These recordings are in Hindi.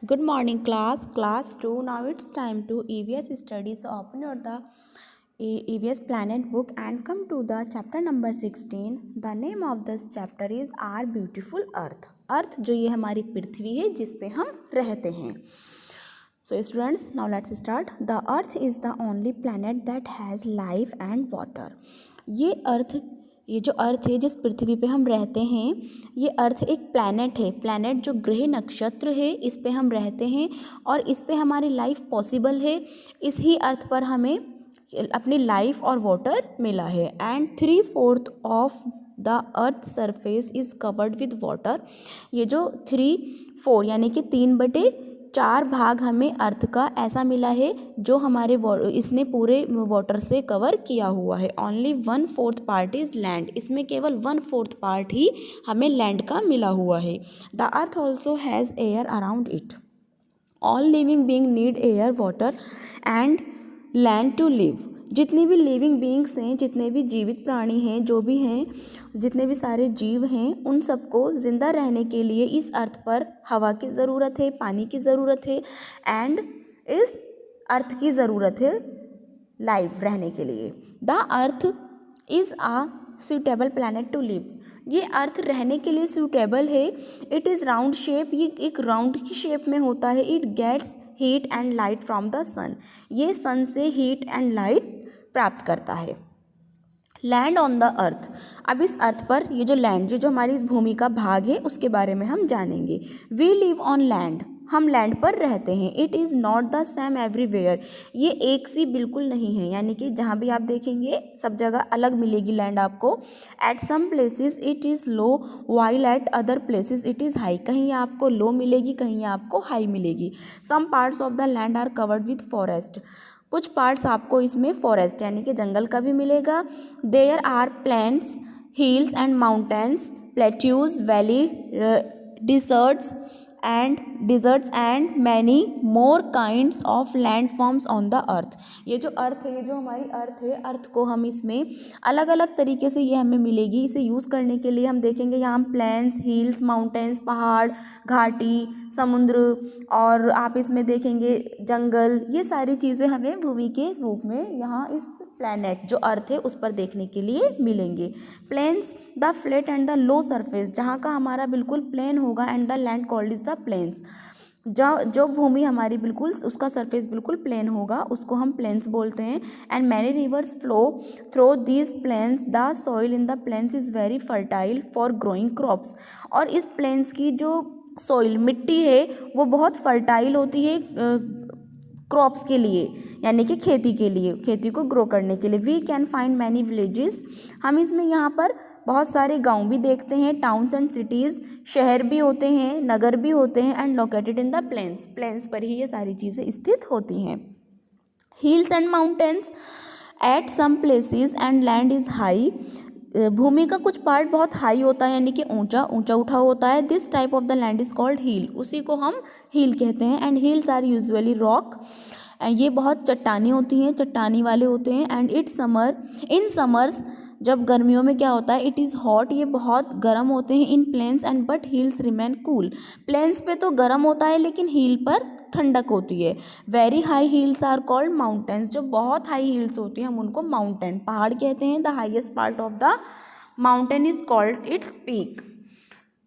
Good morning class 2. Now it's time to EVS study. So open your the EVS planet book and come to the chapter number 16. The name of this chapter is Our Beautiful Earth. अर्थ जो ये हमारी पृथ्वी है जिस पे हम रहते हैं. So students, now let's start. The earth is the only planet that has life and water. ये जो अर्थ है जिस पृथ्वी पे हम रहते हैं, ये अर्थ एक प्लैनेट है. प्लैनेट जो ग्रह नक्षत्र है, इस पे हम रहते हैं और इस पे हमारी लाइफ पॉसिबल है. इस ही अर्थ पर हमें अपनी लाइफ और वाटर मिला है. And 3/4 of the earth surface is covered with water. ये जो 3/4 यानी कि 3/4 भाग हमें अर्थ का ऐसा मिला है जो हमारे इसने पूरे वाटर से कवर किया हुआ है. Only 1/4 part is land. इसमें केवल 1/4 पार्ट ही हमें लैंड का मिला हुआ है. The earth also has air around it. All living being need air, water and land to live. जितनी भी लिविंग बीइंग्स हैं, जितने भी जीवित प्राणी हैं, जो भी हैं, जितने भी सारे जीव हैं, उन सबको ज़िंदा रहने के लिए इस अर्थ पर हवा की ज़रूरत है, पानी की ज़रूरत है एंड इस अर्थ की ज़रूरत है लाइफ रहने के लिए. The earth is a suitable planet to live. ये अर्थ रहने के लिए सूटेबल है. It is round shape. ये एक राउंड की शेप में होता है. It gets heat and light from the sun. ये सन से हीट एंड लाइट प्राप्त करता है. Land on the earth. अब इस अर्थ पर ये जो लैंड, जो हमारी भूमि का भाग है, उसके बारे में हम जानेंगे. We live on land. हम लैंड पर रहते हैं. It is not the same everywhere. ये एक सी बिल्कुल नहीं है, यानी कि जहाँ भी आप देखेंगे सब जगह अलग मिलेगी लैंड आपको. At some places it is low while at other places it is high. कहीं आपको लो मिलेगी, कहीं आपको हाई मिलेगी. Some parts of the land are covered with forest. कुछ पार्ट्स आपको इसमें फॉरेस्ट यानी कि जंगल का भी मिलेगा. There are plains, hills and mountains, plateaus, valley, deserts and many more kinds of land forms on the earth. ये जो अर्थ है, ये जो हमारी अर्थ है, अर्थ को हम इसमें अलग अलग तरीके से ये हमें मिलेगी. इसे यूज़ करने के लिए हम देखेंगे यहाँ प्लेन्स, हिल्स, माउंटेन्स, पहाड़, घाटी, समुद्र, और आप इसमें देखेंगे जंगल. ये सारी चीज़ें हमें भूमि के रूप में यहाँ इस प्लैनेट जो अर्थ है उस पर देखने के लिए मिलेंगे. Plains, the flat and the low surface. जहाँ का हमारा बिल्कुल प्लेन होगा and the land called is the plains. जो भूमि हमारी बिल्कुल उसका सरफेस बिल्कुल प्लेन होगा उसको हम प्लेन्स बोलते हैं. And many rivers flow through these plains. The soil in the plains is very fertile for growing crops. और इस प्लेन्स की जो सॉइल मिट्टी है वो बहुत फर्टाइल होती है क्रॉप्स के लिए, यानी कि खेती के लिए, खेती को ग्रो करने के लिए. We can find many villages. हम इसमें यहाँ पर बहुत सारे गांव भी देखते हैं. टाउन्स एंड सिटीज़, शहर भी होते हैं, नगर भी होते हैं. And located in the plains. Plains पर ही ये सारी चीज़ें स्थित होती हैं. Hills and mountains at some places and land is high. भूमि का कुछ पार्ट बहुत हाई होता है यानी कि ऊंचा उठा होता है. This type of the land is called hill. उसी को हम हिल कहते हैं. And hills are usually rock. ये बहुत चट्टानी होती हैं, चट्टानी वाले होते हैं. एंड इन समर्स, जब गर्मियों में क्या होता है, इट इज़ हॉट. ये बहुत गर्म होते हैं. In plains and but hills remain cool. Plains पे तो गर्म होता है लेकिन हिल पर ठंडक होती है. Very high hills are called mountains. जो बहुत हाई हिल्स होती हैं हम उनको माउंटेन, पहाड़ कहते हैं. The highest part of the mountain is called its peak.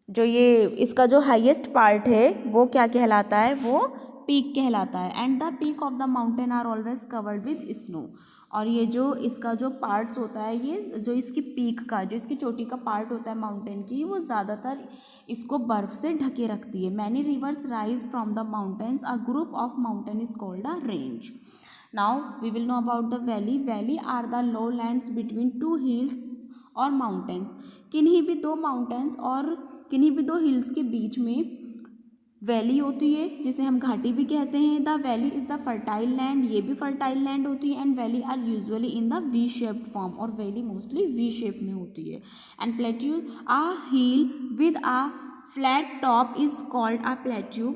जो ये इसका जो हाईएस्ट पार्ट है वो क्या कहलाता है, वो पीक कहलाता है. And the peak of the mountain are always covered with snow. और ये जो इसका जो पार्ट्स होता है, ये जो इसकी पीक का, जो इसकी चोटी का पार्ट होता है माउंटेन की, वो ज़्यादातर इसको बर्फ़ से ढके रखती है. Many rivers rise from the mountains. A group of mountain is called a range. Now we will know about the valley. Valley are the low lands between two hills और माउंटेन्स. किन्हीं भी दो माउंटेन्स और किन्हीं भी दो हिल्स के बीच में वैली होती है, जिसे हम घाटी भी कहते हैं. The valley is the fertile land. ये भी फर्टाइल लैंड होती है. And valley are usually in the V shaped form. और वैली मोस्टली वी शेप में होती है. And plateaus, a hill with a flat top is called a plateau.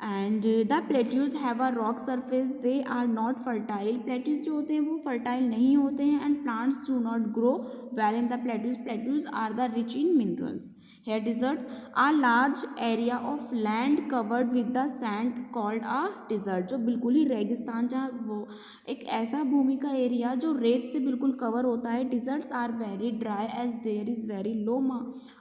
And the plateaus have a rock surface, they are not fertile. Plateaus जो होते हैं वो फर्टाइल नहीं होते हैं and plants do not grow well in the plateaus. Plateaus are the rich in minerals. Here deserts are large area of land covered with the sand called a desert. जो बिल्कुल ही रेगिस्तान, जहाँ वो एक ऐसा भूमि का एरिया जो रेत से बिल्कुल कवर होता है। Deserts are very dry as there is very low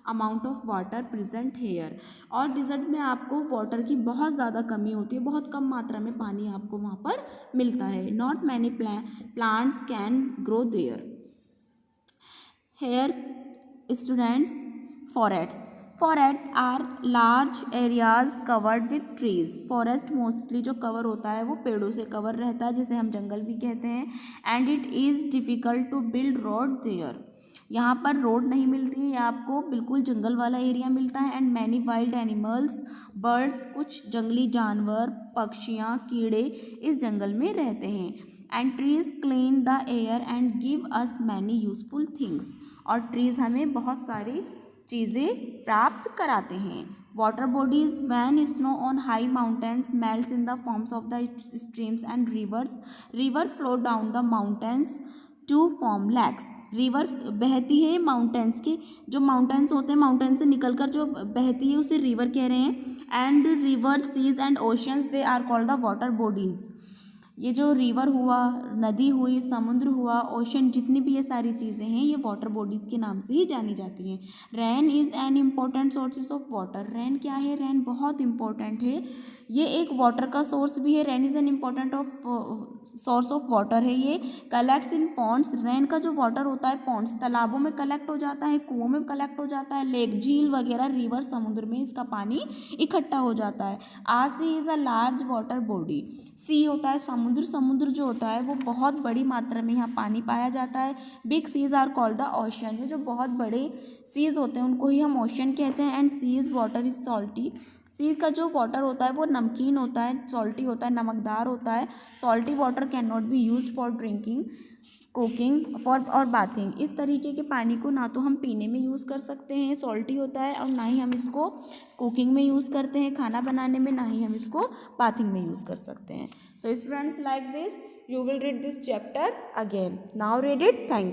amount of water present here. और डिजर्ट में आपको वाटर की बहुत ज़्यादा कमी होती है, बहुत कम मात्रा में पानी आपको वहाँ पर मिलता है। Not many plants can grow there. Here students, forests are large areas covered with trees. Forest mostly जो कवर होता है वो पेड़ों से कवर रहता है, जिसे हम जंगल भी कहते हैं। And it is difficult to build road there. यहाँ पर रोड नहीं मिलती है, आपको बिल्कुल जंगल वाला एरिया मिलता है। And many wild animals, birds, कुछ जंगली जानवर, पक्षियाँ, कीड़े इस जंगल में रहते हैं। And trees clean the air and give us many useful things. और ट्रीज़ हमें बहुत सारी चीज़ें प्राप्त कराते हैं। Water bodies, when snow on high mountains melts in the forms of the streams and rivers. River flow down the mountains to form lakes. River बहती है माउंटेन्स की, जो माउंटेन्स होते हैं माउंटेन से निकलकर जो बहती है उसे रिवर कह रहे हैं। And river, seas and oceans, they are called the water bodies. ये जो रिवर हुआ, नदी हुई, समुद्र हुआ, ओशन, जितनी भी ये सारी चीज़ें हैं ये वाटर बॉडीज़ के नाम से ही जानी जाती हैं। Rain is an important sources of water. Rain क्या है? रेन बहुत इंपॉर्टेंट है, ये एक वाटर का सोर्स भी है। Rain is an important source of water है। ये कलेक्ट्स इन पॉन्ड्स। रेन का जो वाटर होता है पॉन्ड्स, तालाबों में कलेक्ट हो जाता है, कुओं में कलेक्ट हो जाता है, लेक, झील वगैरह, रिवर, समुद्र में इसका पानी इकट्ठा हो जाता है। A sea is a large water body. Sea होता है समुद्र, समुद्र जो होता है वो बहुत बड़ी मात्रा में यहाँ पानी पाया जाता है। Big seas are called the ocean. जो बहुत बड़े सीज होते हैं उनको ही हम ओशन कहते हैं। And seas water is salty. Sea का जो वाटर होता है वो नमकीन होता है, सॉल्टी होता है, नमकदार होता है। Salty water can not be used for drinking, cooking for और बाथिंग। इस तरीके के पानी को ना तो हम पीने में यूज़ कर सकते हैं, सॉल्टी होता है, और ना ही हम इसको कुकिंग में यूज़ करते हैं, खाना बनाने में, ना ही हम इसको बाथिंग में यूज़ कर सकते हैं। So students, like this you will read this chapter again. Now read it. Thank you.